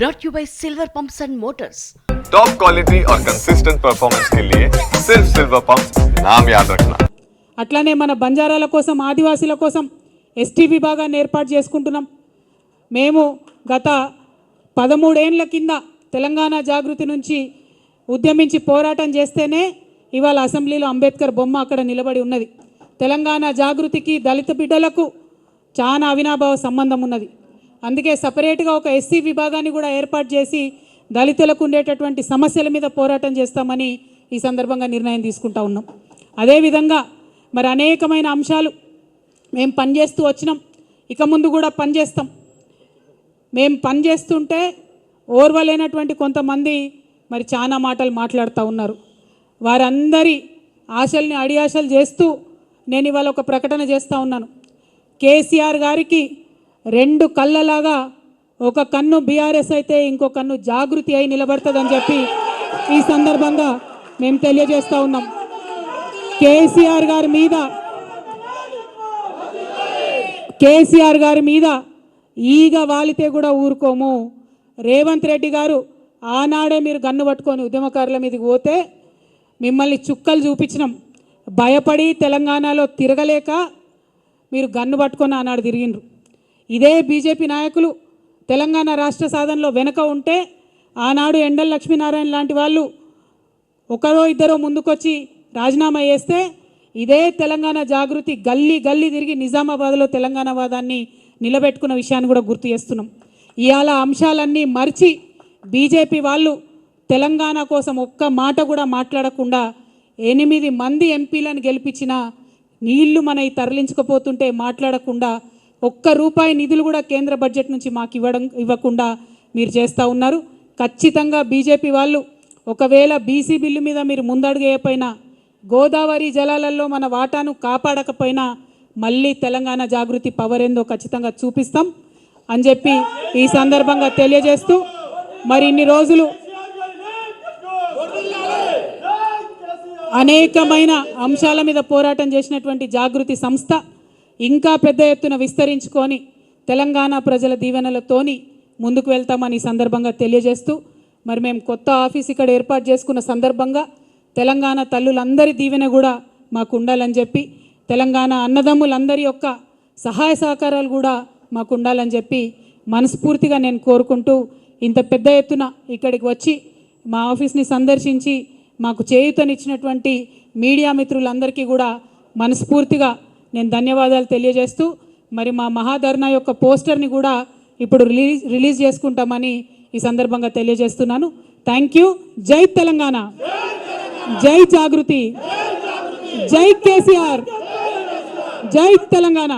brought you by Silver Pumps and Motors. Top quality और consistent performance के लिए सिर्फ सिल्वर पंप्स नाम याद रखना. అట్లానే మన బంజారాల కోసం ఆదివాసీల కోసం ఎస్టీ విభాగాన్ని ఏర్పాటు చేసుకుంటున్నాం. మేము గత 13 ఏళ్ల కింద తెలంగాణ జాగృతి నుంచి ఉద్యమించి పోరాటం చేస్తేనే ఇవాళ అసెంబ్లీలో అంబేద్కర్ బొమ్మ అక్కడ నిలబడి ఉన్నది. తెలంగాణ జాగృతికి దళిత బిడ్డలకు చాలా అవినాభావ సంబంధం ఉన్నది. అందుకే సపరేట్గా ఒక ఎస్సీ విభాగాన్ని కూడా ఏర్పాటు చేసి దళితులకు ఉండేటటువంటి సమస్యల మీద పోరాటం చేస్తామని ఈ సందర్భంగా నిర్ణయం తీసుకుంటా ఉన్నాం. అదేవిధంగా మరి అనేకమైన అంశాలు మేము పనిచేస్తూ వచ్చినాం, ఇక ముందు కూడా పనిచేస్తాం. మేము పనిచేస్తుంటే ఓర్వలేనటువంటి కొంతమంది మరి చాలా మాటలు మాట్లాడుతూ ఉన్నారు. వారందరి ఆశల్ని అడియాశలు చేస్తూ నేను ఇవాళ ఒక ప్రకటన చేస్తూ ఉన్నాను. కేసీఆర్ గారికి 2 కళ్ళలాగా ఒక కన్ను బీఆర్ఎస్ అయితే ఇంకో కన్ను జాగృతి అయి నిలబడుతుందని చెప్పి ఈ సందర్భంగా మేము తెలియజేస్తూ ఉన్నాం. కేసీఆర్ గారి మీద ఈగ వాలితే కూడా ఊరుకోము. రేవంత్ రెడ్డి గారు ఆనాడే మీరు గన్ను పట్టుకొని ఉద్యమకారుల మీదకి పోతే మిమ్మల్ని చుక్కలు చూపించినాం. భయపడి తెలంగాణలో తిరగలేక మీరు గన్ను పట్టుకొని ఆనాడు తిరిగినరు. ఇదే బీజేపీ నాయకులు తెలంగాణ రాష్ట్ర సాధనలో వెనుక ఉంటే ఆనాడు ఎండల లక్ష్మీనారాయణ లాంటి వాళ్ళు ఒకరో ఇద్దరో ముందుకొచ్చి రాజీనామా చేస్తే ఇదే తెలంగాణ జాగృతి గల్లీ గల్లీ తిరిగి నిజామాబాద్లో తెలంగాణ వాదాన్ని నిలబెట్టుకున్న విషయాన్ని కూడా గుర్తు చేస్తున్నాం. ఇవాళ అంశాలన్నీ మర్చి బీజేపీ వాళ్ళు తెలంగాణ కోసం ఒక్క మాట కూడా మాట్లాడకుండా 8 మంది ఎంపీలను గెలిపించిన నీళ్లు మనవి తరలించకపోతుంటే మాట్లాడకుండా ₹1 నిధులు కూడా కేంద్ర బడ్జెట్ నుంచి మాకు ఇవ్వకుండా మీరు చేస్తూ ఉన్నారు. ఖచ్చితంగా బీజేపీ వాళ్ళు ఒకవేళ బీసీ బిల్లు మీద మీరు ముందడుగు వేయకపోయినా, గోదావరి జలాలలో మన వాటాను కాపాడకపోయినా మళ్ళీ తెలంగాణ జాగృతి పవర్ ఏందో ఖచ్చితంగా చూపిస్తాం అని చెప్పి ఈ సందర్భంగా తెలియజేస్తూ, మరి ఇన్ని రోజులు అనేకమైన అంశాల మీద పోరాటం చేసినటువంటి జాగృతి సంస్థ ఇంకా పెద్ద ఎత్తున విస్తరించుకొని తెలంగాణ ప్రజల దీవెనలతోని ముందుకు వెళ్తామని ఈ సందర్భంగా తెలియజేస్తూ, మరి మేము కొత్త ఆఫీస్ ఇక్కడ ఏర్పాటు చేసుకున్న సందర్భంగా తెలంగాణ తల్లులందరి దీవెన కూడా మాకు ఉండాలని చెప్పి, తెలంగాణ అన్నదమ్ములందరి యొక్క సహాయ సహకారాలు కూడా మాకు ఉండాలని చెప్పి మనస్ఫూర్తిగా నేను కోరుకుంటూ, ఇంత పెద్ద ఎత్తున ఇక్కడికి వచ్చి మా ఆఫీస్ని సందర్శించి మాకు చేయూతనిచ్చినటువంటి మీడియా మిత్రులందరికీ కూడా మనస్ఫూర్తిగా నేను ధన్యవాదాలు తెలియజేస్తూ, మరి మా మహాధర్నా యొక్క పోస్టర్ని కూడా ఇప్పుడు రిలీజ్ చేసుకుంటామని ఈ సందర్భంగా తెలియజేస్తున్నాను. Thank you. జై తెలంగాణ, జై జాగృతి, జై కేసీఆర్, జై తెలంగాణ.